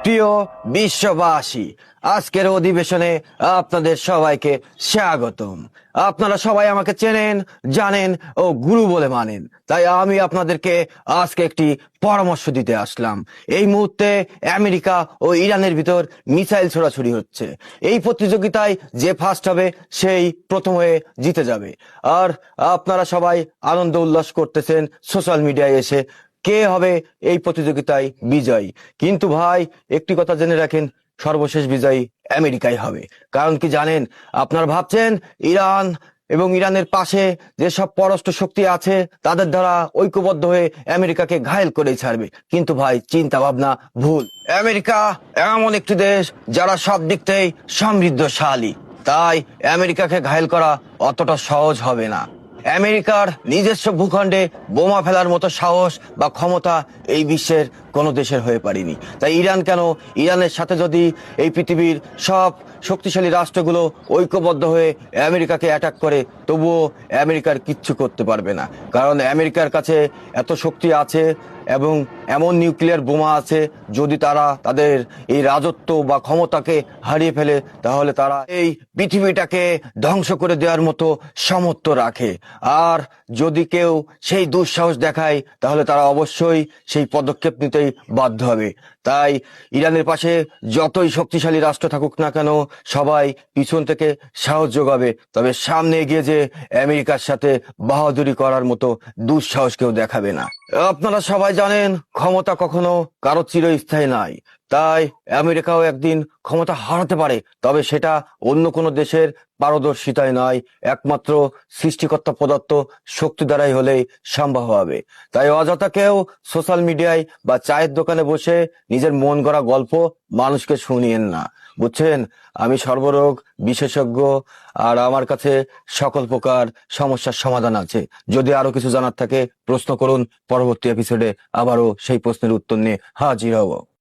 প্রিয় বিশ্ববাসী, আজকের অধিবেশনে আপনাদের সবাইকে স্বাগতম। আপনারা সবাই আমাকে চেনেন, জানেন ও গুরু বলে মানেন, তাই আমি আপনাদেরকে আজকে একটি পরামর্শ দিতে আসলাম। এই মুহূর্তে আমেরিকা ও ইরানের ভিতর মিসাইল ছোড়াছুড়ি হচ্ছে। এই প্রতিযোগিতায় যে ফার্স্ট হবে সেই প্রথম হয়ে জিতে যাবে। আর আপনারা সবাই আনন্দ উল্লাস করতেছেন সোশ্যাল মিডিয়ায় এসে কে হবে এই প্রতিযোগিতায় বিজয়ী। কিন্তু ভাই, একটি কথা জেনে রাখেন, সর্বশেষ বিজয়ী আমেরিকাই হবে। কারণ কি জানেন? আপনারা ভাবছেন ইরান এবং ইরানের পাশে যেসব পররাষ্ট্র শক্তি আছে তাদের দ্বারা ঐক্যবদ্ধ হয়ে আমেরিকাকে ঘায়েল করে ছাড়বে, কিন্তু ভাই চিন্তা ভাবনা ভুল। আমেরিকা এমন একটি দেশ যারা সব দিক থেকেই সমৃদ্ধশালী, তাই আমেরিকাকে ঘায়েল করা অতটা সহজ হবে না। আমেরিকার নিজস্ব ভূখণ্ডে বোমা ফেলার মতো সাহস বা ক্ষমতা এই বিশ্বের কোনো দেশের হয়ে পারেনি। তাই ইরান কেন, ইরানের সাথে যদি এই পৃথিবীর সব শক্তিশালী রাষ্ট্রগুলো ঐক্যবদ্ধ হয়ে আমেরিকাকে অ্যাটাক করে, তবুও আমেরিকার কিচ্ছু করতে পারবে না। কারণ আমেরিকার কাছে এত শক্তি আছে এবং এমন নিউক্লিয়ার বোমা আছে, যদি তারা তাদের এই রাজত্ব বা ক্ষমতাকে হারিয়ে ফেলে তাহলে তারা এই পৃথিবীটাকে ধ্বংস করে দেওয়ার মতো সামর্থ্য রাখে। আর যদি কেউ সেই দুঃসাহস দেখায় তাহলে তারা অবশ্যই সেই পদক্ষেপ নিতেই বাধ্য হবে। তাই ইরানের পাশে যতই শক্তিশালী রাষ্ট্র থাকুক না কেন, সবাই পিছন থেকে সাহস যোগাবে, তবে সামনে এগিয়ে যে আমেরিকার সাথে বাহাদুরি করার মতো দুঃসাহস কেউ দেখাবে না। আপনারা সবাই জানেন, ক্ষমতা কখনো কারো চিরস্থায়ী নাই। তাই আমেরিকাও একদিন ক্ষমতা হারাতে পারে, তবে সেটা অন্য কোনো দেশের পারদর্শিতায় নয়, একমাত্র সৃষ্টিকর্তা প্রদত্ত শক্তি দ্বারাই হলেই সম্ভব হবে। তাই অযথা কেউ সোশ্যাল মিডিয়ায় বা চায়ের দোকানে বসে নিজের মন গড়া গল্প মানুষকে শুনিয়েন না, বুঝছেন? আমি সর্বরোগ বিশেষজ্ঞ, আর আমার কাছে সকল প্রকার সমস্যার সমাধান আছে। যদি আরো কিছু জানার থাকে প্রশ্ন করুন, পরবর্তী এপিসোডে আবারও সেই প্রশ্নের উত্তর নিয়ে হাজির হব।